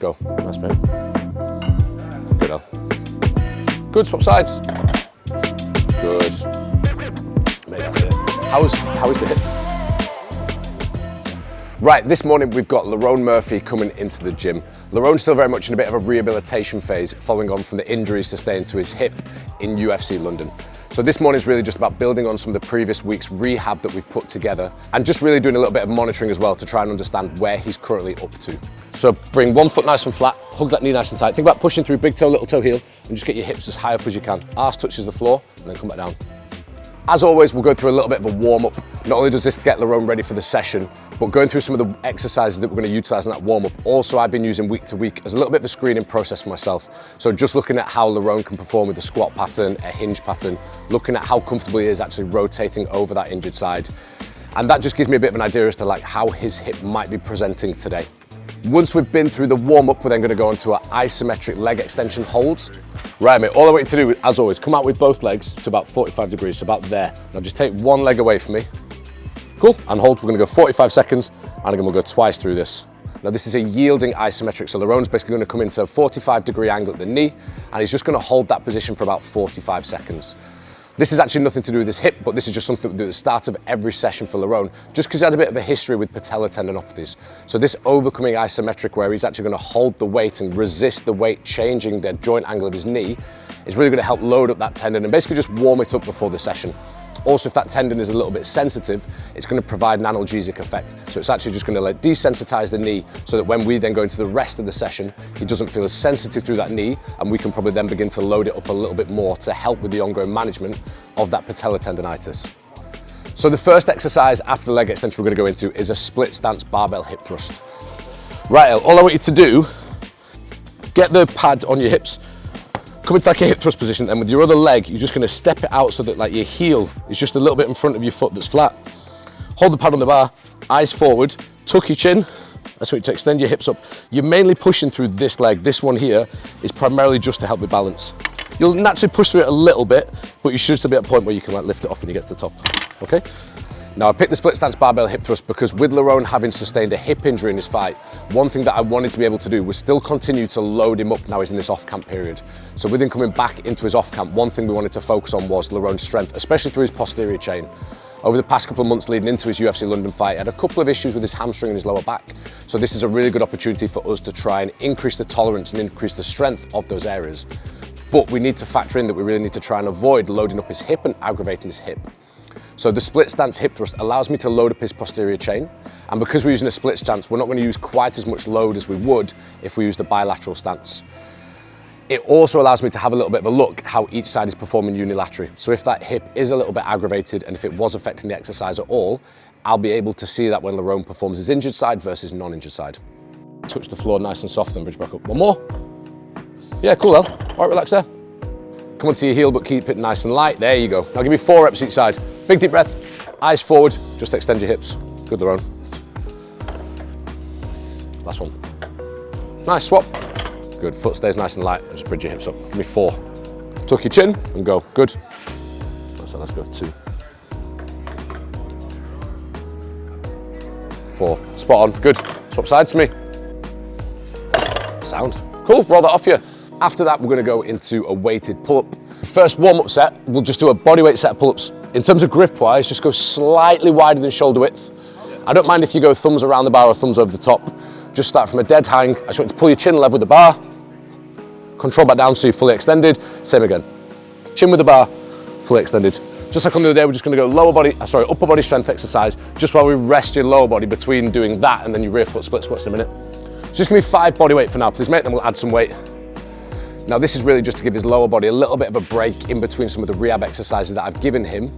go. Nice, mate. Good, Al. Good, swap sides. Good. Mate, that's it. How is the hip? Right, this morning we've got Lerone Murphy coming into the gym. Lerone's still very much in a bit of a rehabilitation phase following on from the injuries sustained to his hip in UFC London. So this morning is really just about building on some of the previous week's rehab that we've put together and just really doing a little bit of monitoring as well to try and understand where he's currently up to. So bring one foot nice and flat, hug that knee nice and tight. Think about pushing through big toe, little toe heel, and just get your hips as high up as you can. Arse touches the floor and then come back down. As always, we'll go through a little bit of a warm-up. Not only does this get Lerone ready for the session, but going through some of the exercises that we're going to utilize in that warm-up. Also, I've been using week to week as a little bit of a screening process for myself. So just looking at how Lerone can perform with a squat pattern, a hinge pattern, looking at how comfortable he is actually rotating over that injured side. And that just gives me a bit of an idea as to like how his hip might be presenting today. Once we've been through the warm-up, we're then going to go into our isometric leg extension holds. Right, mate, all I want you to do, as always, come out with both legs to about 45 degrees, so about there. Now just take one leg away from me. Cool, and hold. We're going to go 45 seconds, and again, we'll go twice through this. Now this is a yielding isometric, so Lerone's basically going to come into a 45-degree angle at the knee, and he's just going to hold that position for about 45 seconds. This is actually nothing to do with his hip, but this is just something we do at the start of every session for Lerone, just because he had a bit of a history with patellar tendinopathies. So this overcoming isometric, where he's actually going to hold the weight and resist the weight changing the joint angle of his knee, is really going to help load up that tendon and basically just warm it up before the session. Also, if that tendon is a little bit sensitive, it's going to provide an analgesic effect. So it's actually just going to like desensitize the knee so that when we then go into the rest of the session, he doesn't feel as sensitive through that knee, and we can probably then begin to load it up a little bit more to help with the ongoing management of that patellar tendonitis. So the first exercise after the leg extension we're going to go into is a split stance barbell hip thrust. Right, all I want you to do, get the pad on your hips, come into like a hip thrust position, and with your other leg, you're just going to step it out so that like your heel is just a little bit in front of your foot that's flat. Hold the pad on the bar, eyes forward, tuck your chin. That's what you to extend your hips up. You're mainly pushing through this leg. This one here is primarily just to help with balance. You'll naturally push through it a little bit, but you should still be at a point where you can like lift it off when you get to the top, okay? Now I picked the split stance barbell hip thrust because with Lerone having sustained a hip injury in his fight, one thing that I wanted to be able to do was still continue to load him up now he's in this off-camp period. So with him coming back into his off-camp, one thing we wanted to focus on was Lerone's strength, especially through his posterior chain. Over the past couple of months leading into his UFC London fight, he had a couple of issues with his hamstring and his lower back. So this is a really good opportunity for us to try and increase the tolerance and increase the strength of those areas. But we need to factor in that we really need to try and avoid loading up his hip and aggravating his hip. So the split stance hip thrust allows me to load up his posterior chain, and because we're using a split stance, we're not going to use quite as much load as we would if we used a bilateral stance. It also allows me to have a little bit of a look how each side is performing unilaterally. So if that hip is a little bit aggravated and if it was affecting the exercise at all, I'll be able to see that when Lerone performs his injured side versus non-injured side. Touch the floor nice and soft, then bridge back up. One more. Yeah, cool, Al. All right, relax there. Come onto your heel, but keep it nice and light. There you go. Now give me 4 reps each side. Big deep breath, eyes forward, just extend your hips. Good, Lerone. Last one. Nice, swap. Good, foot stays nice and light, and just bridge your hips up. Give me 4. Tuck your chin and go, good. Let's go, 2. 4, spot on, good. Swap sides to me. Sound. Cool, roll that off you. After that, we're gonna go into a weighted pull-up. First warm-up set, we'll just do a bodyweight set of pull-ups. In terms of grip-wise, just go slightly wider than shoulder width. I don't mind if you go thumbs around the bar or thumbs over the top. Just start from a dead hang. I just want you to pull your chin level with the bar. Control back down so you're fully extended. Same again. Chin with the bar, fully extended. Just like on the other day, we're just gonna go upper body strength exercise, just while we rest your lower body between doing that and then your rear foot split squats in a minute. Just give me 5 body weight for now, please, mate, then we'll add some weight. Now this is really just to give his lower body a little bit of a break in between some of the rehab exercises that I've given him,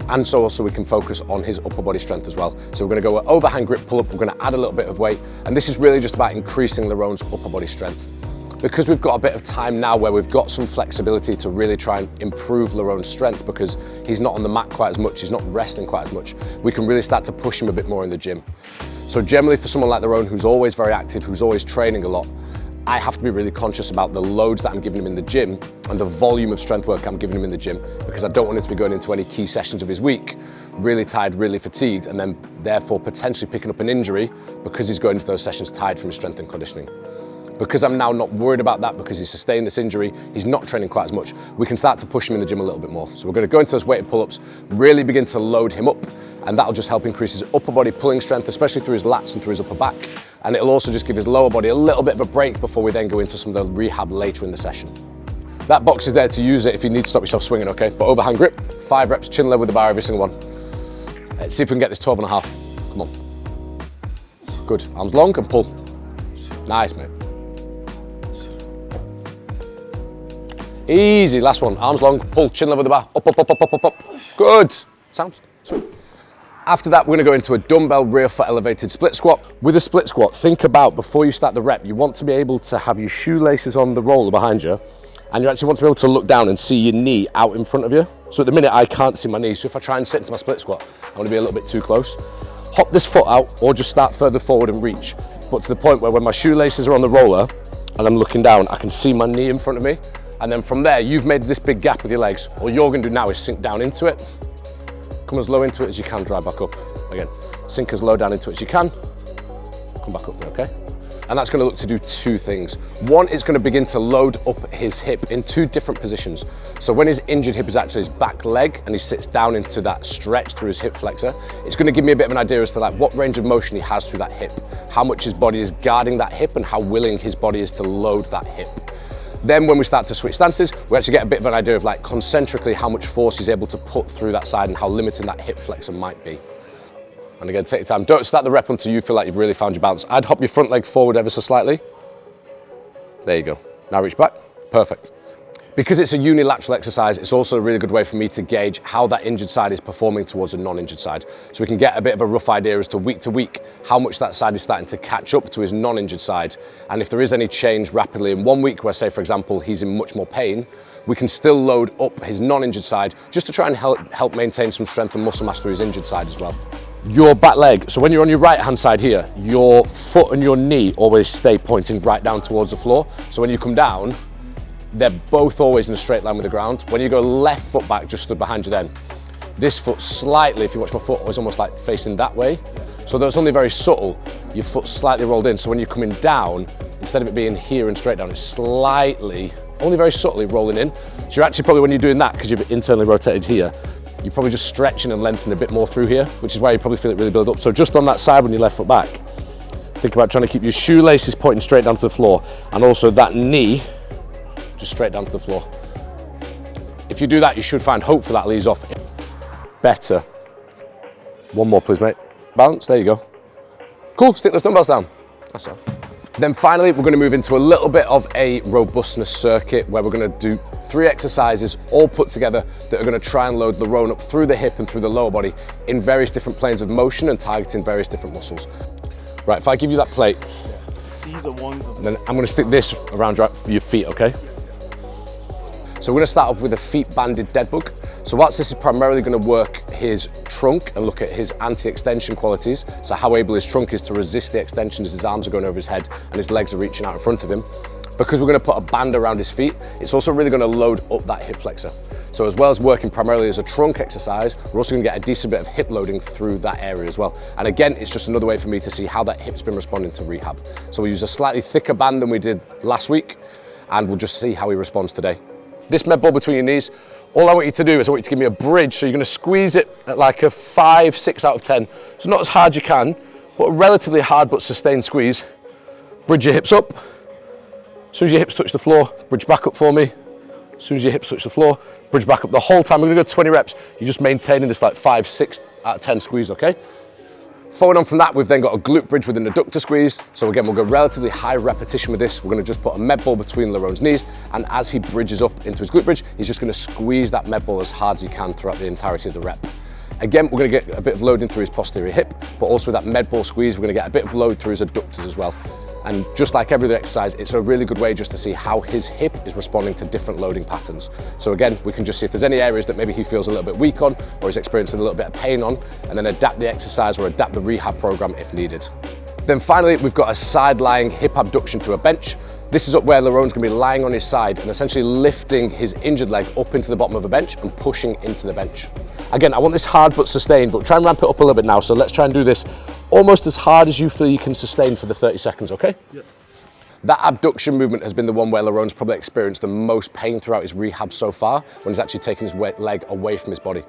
and so also we can focus on his upper body strength as well. So we're gonna go overhand grip pull-up, we're gonna add a little bit of weight, and this is really just about increasing Lerone's upper body strength. Because we've got a bit of time now where we've got some flexibility to really try and improve Lerone's strength because he's not on the mat quite as much, he's not resting quite as much, we can really start to push him a bit more in the gym. So generally for someone like Lerone who's always very active, who's always training a lot, I have to be really conscious about the loads that I'm giving him in the gym and the volume of strength work I'm giving him in the gym, because I don't want him to be going into any key sessions of his week really tired, really fatigued, and then therefore potentially picking up an injury because he's going into those sessions tired from his strength and conditioning. because I'm now not worried about that because he's sustained this injury, he's not training quite as much, we can start to push him in the gym a little bit more. So we're gonna go into those weighted pull-ups, really begin to load him up, and that'll just help increase his upper body pulling strength, especially through his lats and through his upper back. And it'll also just give his lower body a little bit of a break before we then go into some of the rehab later in the session. That box is there to use it if you need to stop yourself swinging, okay? But overhand grip, 5 reps, chin level with the bar, every single one. Let's see if we can get this 12 and a half. Come on. Good, arms long and pull. Nice, mate. Easy, last one, arms long, pull, chin level with the bar, up, up, up, up, up, up, up. Good, sound, sweet. After that, we're gonna go into a dumbbell rear foot elevated split squat. With a split squat, think about before you start the rep, you want to be able to have your shoelaces on the roller behind you, and you actually want to be able to look down and see your knee out in front of you. So at the minute, I can't see my knee, so if I try and sit into my split squat, I'm gonna be a little bit too close. Hop this foot out, or just start further forward and reach, but to the point where when my shoelaces are on the roller, and I'm looking down, I can see my knee in front of me, and then from there, you've made this big gap with your legs. All you're gonna do now is sink down into it, come as low into it as you can, drive back up. Again, sink as low down into it as you can, come back up there, okay? And that's gonna look to do 2 things. One, it's gonna begin to load up his hip in 2 different positions. So when his injured hip is actually his back leg and he sits down into that stretch through his hip flexor, it's gonna give me a bit of an idea as to like what range of motion he has through that hip, how much his body is guarding that hip and how willing his body is to load that hip. Then when we start to switch stances, we actually get a bit of an idea of like concentrically how much force he's able to put through that side and how limiting that hip flexor might be. And again, take your time. Don't start the rep until you feel like you've really found your balance. I'd hop your front leg forward ever so slightly. There you go. Now reach back. Perfect. Because it's a unilateral exercise, it's also a really good way for me to gauge how that injured side is performing towards a non-injured side. So we can get a bit of a rough idea as to week how much that side is starting to catch up to his non-injured side. And if there is any change rapidly in 1 week, where say for example, he's in much more pain, we can still load up his non-injured side just to try and help maintain some strength and muscle mass through his injured side as well. Your back leg, so when you're on your right hand side here, your foot and your knee always stay pointing right down towards the floor. So when you come down, they're both always in a straight line with the ground. When you go left foot back, just stood behind you then, this foot slightly, if you watch my foot, was almost like facing that way. So though it's only very subtle, your foot slightly rolled in. So when you're coming down, instead of it being here and straight down, it's slightly, only very subtly rolling in. So you're actually probably, when you're doing that, because you've internally rotated here, you're probably just stretching and lengthening a bit more through here, which is why you probably feel it really build up. So just on that side when you left foot back, think about trying to keep your shoelaces pointing straight down to the floor, and also that knee just straight down to the floor. If you do that, you should find hopefully that leads off better. One more please, mate. Balance, there you go. Cool, stick those dumbbells down. That's all. Then finally, we're gonna move into a little bit of a robustness circuit where we're gonna do 3 exercises all put together that are gonna try and load Lerone up through the hip and through the lower body in various different planes of motion and targeting various different muscles. Right, if I give you that plate, these are ones of then I'm gonna stick this around your feet, okay? So we're gonna start off with a feet banded dead bug. So whilst this is primarily gonna work his trunk and look at his anti-extension qualities, so how able his trunk is to resist the extension as his arms are going over his head and his legs are reaching out in front of him, because we're gonna put a band around his feet, it's also really gonna load up that hip flexor. So as well as working primarily as a trunk exercise, we're also gonna get a decent bit of hip loading through that area as well. And again, it's just another way for me to see how that hip's been responding to rehab. So we use a slightly thicker band than we did last week, and we'll just see how he responds today. This med ball between your knees, all I want you to do is I want you to give me a bridge. So you're gonna squeeze it at like a 5, 6 out of 10. So not as hard as you can, but a relatively hard but sustained squeeze. Bridge your hips up. As soon as your hips touch the floor, bridge back up for me. As soon as your hips touch the floor, bridge back up the whole time. We're gonna go 20 reps. You're just maintaining this like 5, 6 out of 10 squeeze, okay? Following on from that, we've then got a glute bridge with an adductor squeeze. So again, we'll go relatively high repetition with this. We're gonna just put a med ball between Lerone's knees, and as he bridges up into his glute bridge, he's just gonna squeeze that med ball as hard as he can throughout the entirety of the rep. Again, we're gonna get a bit of loading through his posterior hip, but also with that med ball squeeze, we're gonna get a bit of load through his adductors as well. And just like every other exercise, it's a really good way just to see how his hip is responding to different loading patterns. So again, we can just see if there's any areas that maybe he feels a little bit weak on, or he's experiencing a little bit of pain on, and then adapt the exercise or adapt the rehab program if needed. Then finally, we've got a side lying hip abduction to a bench. This is up where Lerone's gonna be lying on his side and essentially lifting his injured leg up into the bottom of a bench and pushing into the bench. Again, I want this hard but sustained, but try and ramp it up a little bit now. So let's try and do this almost as hard as you feel you can sustain for the 30 seconds, okay? Yep. That abduction movement has been the one where Lerone's probably experienced the most pain throughout his rehab so far, when he's actually taken his leg away from his body.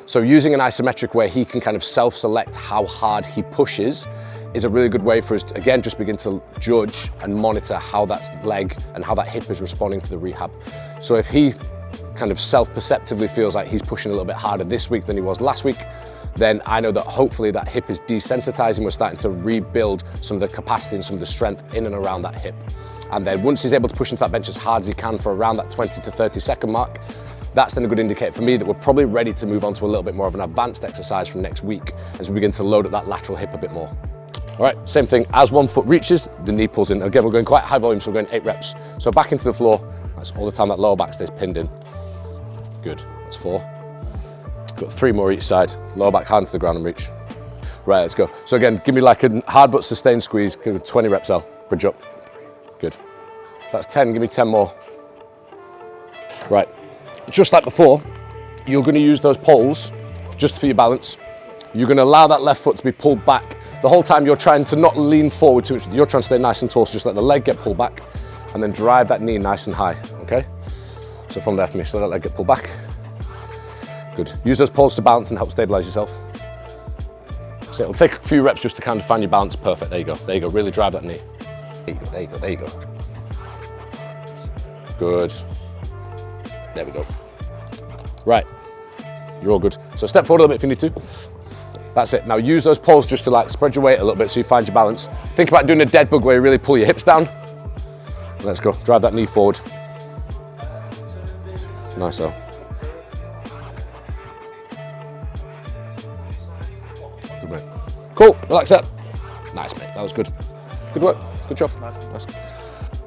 So using an isometric where he can kind of self-select how hard he pushes is a really good way for us to, again, just begin to judge and monitor how that leg and how that hip is responding to the rehab. So if he kind of self-perceptively feels like he's pushing a little bit harder this week than he was last week, then I know that hopefully that hip is desensitizing. We're starting to rebuild some of the capacity and some of the strength in and around that hip. And then once he's able to push into that bench as hard as he can for around that 20 to 30 second mark, that's then a good indicator for me that we're probably ready to move on to a little bit more of an advanced exercise from next week as we begin to load up that lateral hip a bit more. All right, same thing, as 1 foot reaches, the knee pulls in. Again, we're going quite high volume, so we're going 8 reps. So back into the floor, that's all the time that lower back stays pinned in. Good, that's 4. Got 3 more each side. Lower back hand to the ground and reach. Right, let's go. So again, give me like a hard but sustained squeeze. Give it 20 reps out. Bridge up. Good. That's 10, give me 10 more. Right, just like before, you're gonna use those poles just for your balance. You're gonna allow that left foot to be pulled back. The whole time you're trying to not lean forward too much. You're trying to stay nice and tall, so just let the leg get pulled back and then drive that knee nice and high, okay? So from there for me, so let that leg get pulled back. Good. Use those poles to balance and help stabilize yourself. So it'll take a few reps just to kind of find your balance. Perfect, there you go. There you go, really drive that knee. There you go, there you go, there you go. Good. There we go. Right, you're all good. So step forward a little bit if you need to. That's it. Now use those poles just to like spread your weight a little bit so you find your balance. Think about doing a dead bug where you really pull your hips down. Let's go, drive that knee forward. Nice though. Good mate. Cool, relax that. Nice mate, that was good. Good work, good job. Nice.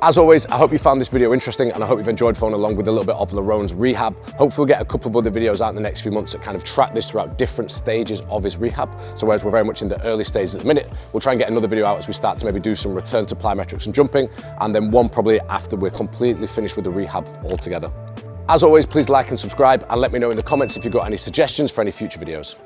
As always, I hope you found this video interesting and I hope you've enjoyed following along with a little bit of Lerone's rehab. Hopefully we'll get a couple of other videos out in the next few months that kind of track this throughout different stages of his rehab. So whereas we're very much in the early stages at the minute, we'll try and get another video out as we start to maybe do some return to plyometrics and jumping, and then one probably after we're completely finished with the rehab altogether. As always, please like and subscribe and let me know in the comments if you've got any suggestions for any future videos.